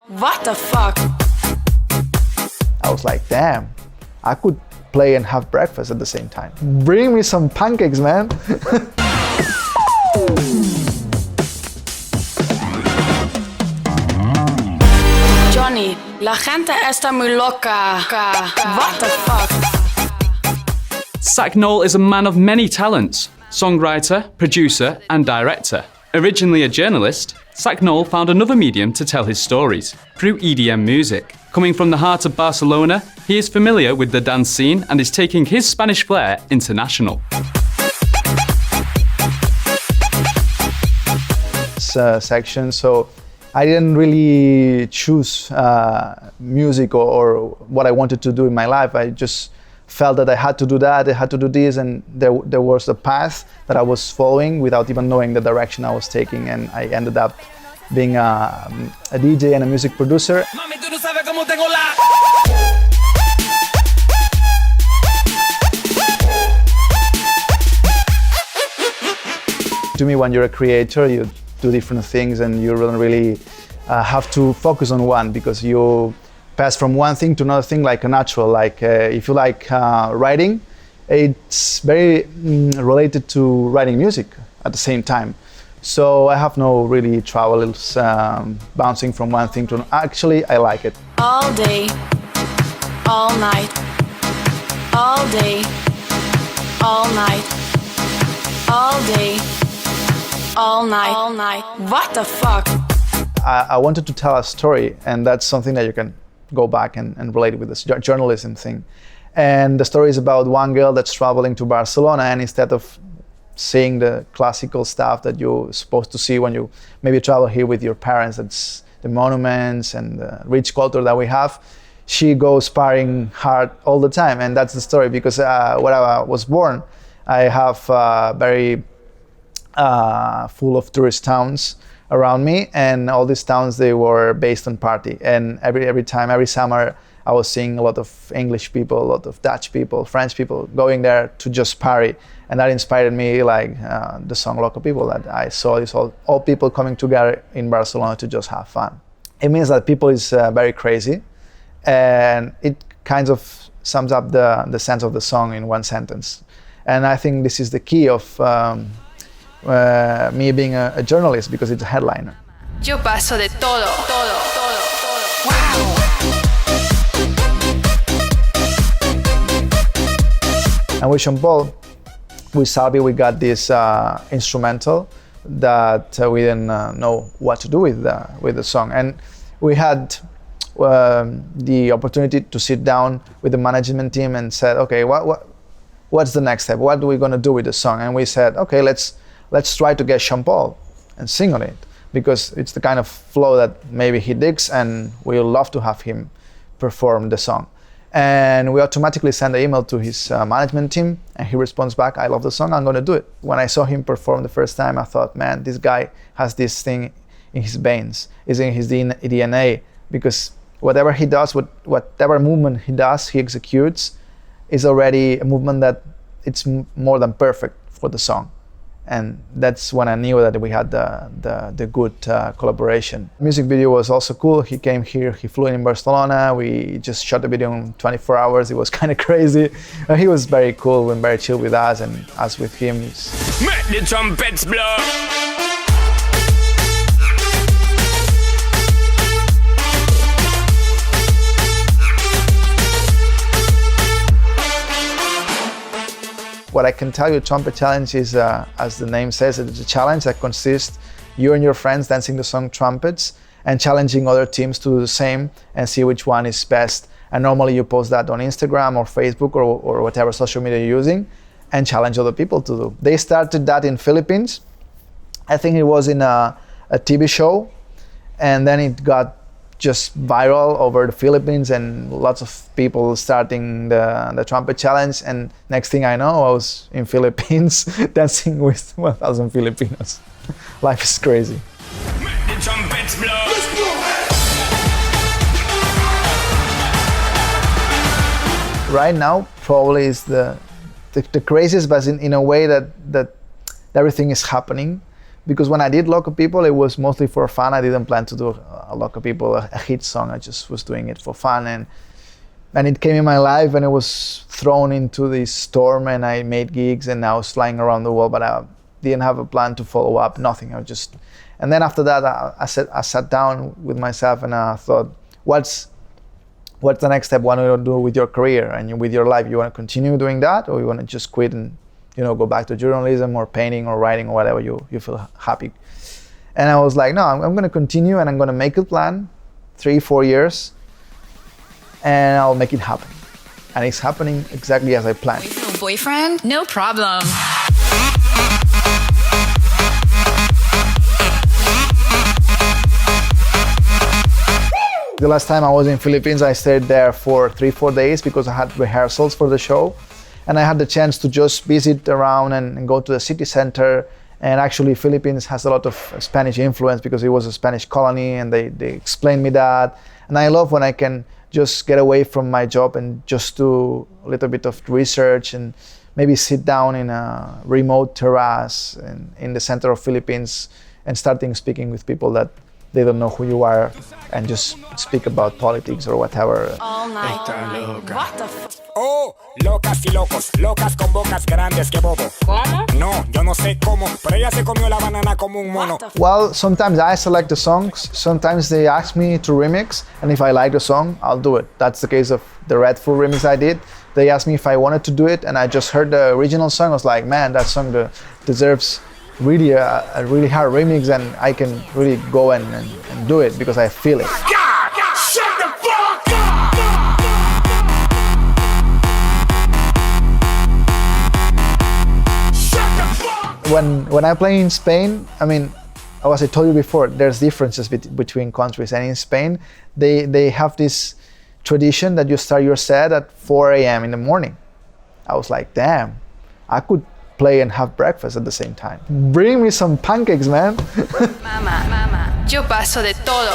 What the fuck? I was like, damn, I could play and have breakfast at the same time. Bring me some pancakes, man. Johnny, la gente está muy loca. What the fuck? Sak Noel is a man of many talents, songwriter, producer, and director. Originally a journalist, Sak Noel found another medium to tell his stories, through EDM music. Coming from the heart of Barcelona, he is familiar with the dance scene and is taking his Spanish flair international. Section, so I didn't really choose music or what I wanted to do in my life. I just felt that I had to do that, I had to do this, and there was a path that I was following without even knowing the direction I was taking, and I ended up being a DJ and a music producer. To me, when you're a creator, you do different things and you don't really have to focus on one, because you pass from one thing to another thing like a natural. Like if you like writing, it's very related to writing music at the same time. So I have no really troubles bouncing from one thing to another. Actually, I like it. All day, all night, all day, all night, all day, all night. What the fuck? I wanted to tell a story, and that's something that you can go back and relate with this journalism thing. And the story is about one girl that's traveling to Barcelona, and instead of seeing the classical stuff that you're supposed to see when you maybe travel here with your parents, that's the monuments and the rich culture that we have, she goes partying hard all the time. And that's the story, because where I was born, I have very full of tourist towns around me, and all these towns, they were based on party. And every time, every summer, I was seeing a lot of English people, a lot of Dutch people, French people going there to just party. And that inspired me, like the song Locca People, that I saw these all people coming together in Barcelona to just have fun. It means that people is very crazy, and it kind of sums up the sense of the song in one sentence. And I think this is the key of me being a journalist, because it's a headliner. Yo paso de todo. Wow. And with Jean Paul, with Salvi, we got this instrumental that we didn't know what to do with the song. And we had the opportunity to sit down with the management team and said, okay, what's the next step? What are we gonna do with the song? And we said, okay, let's try to get Jean Paul and sing on it, because it's the kind of flow that maybe he digs, and we would love to have him perform the song. And we automatically send an email to his management team, and he responds back, I love the song, I'm gonna do it. When I saw him perform the first time, I thought, man, this guy has this thing in his veins, is in his DNA, because whatever he does, whatever movement he does, he executes, is already a movement that it's more than perfect for the song. And that's when I knew that we had the good collaboration. Music video was also cool. He came here, he flew in Barcelona. We just shot the video in 24 hours. It was kind of crazy. He was very cool and very chill with us, and us with him. Make the trumpets blow. What I can tell you, Trumpet Challenge is, as the name says, it's a challenge that consists you and your friends dancing the song Trumpets and challenging other teams to do the same and see which one is best. And normally you post that on Instagram or Facebook or whatever social media you're using, and challenge other people to do. They started that in Philippines. I think it was in a TV show, and then it got just viral over the Philippines, and lots of people starting the Trumpet Challenge. And next thing I know, I was in Philippines dancing with 1,000 Filipinos. Life is crazy. The trumpets blow. Right now, probably is the craziest, but in a way that everything is happening because when I did Locca People, it was mostly for fun. I didn't plan to do a Locca People, a hit song. I just was doing it for fun, and it came in my life, and it was thrown into this storm, and I made gigs, and I was flying around the world, but I didn't have a plan to follow up, nothing. And then after that, I sat down with myself, and I thought, what's the next step? What do you do with your career and with your life? You want to continue doing that, or you want to just quit and go back to journalism or painting or writing or whatever you feel happy? And I was like, no, I'm going to continue, and I'm going to make a plan, 3-4 years, and I'll make it happen. And it's happening exactly as I planned. Boyfriend? No problem. The last time I was in Philippines, I stayed there for 3-4 days because I had rehearsals for the show. And I had the chance to just visit around and go to the city center. And actually, Philippines has a lot of Spanish influence because it was a Spanish colony, and they explained me that. And I love when I can just get away from my job and just do a little bit of research and maybe sit down in a remote terrace in the center of Philippines and starting speaking with people that they don't know who you are, and just speak about politics or whatever. All night. What the f? Oh, locas y locos, locas con bocas grandes que bobo. ¿Cómo? No, yo no sé cómo, pero ella se comió la banana como un mono. Well, sometimes I select the songs, sometimes they ask me to remix, and if I like the song, I'll do it. That's the case of the Red Full remix I did. They asked me if I wanted to do it, and I just heard the original song. I was like, man, that song deserves really a really hard remix, and I can really go and do it because I feel it. When I play in Spain, I mean, as I told you before, there's differences between countries, and in Spain, they have this tradition that you start your set at 4 a.m. in the morning. I was like, damn, I could play and have breakfast at the same time. Bring me some pancakes, man. Mama, yo paso de todo.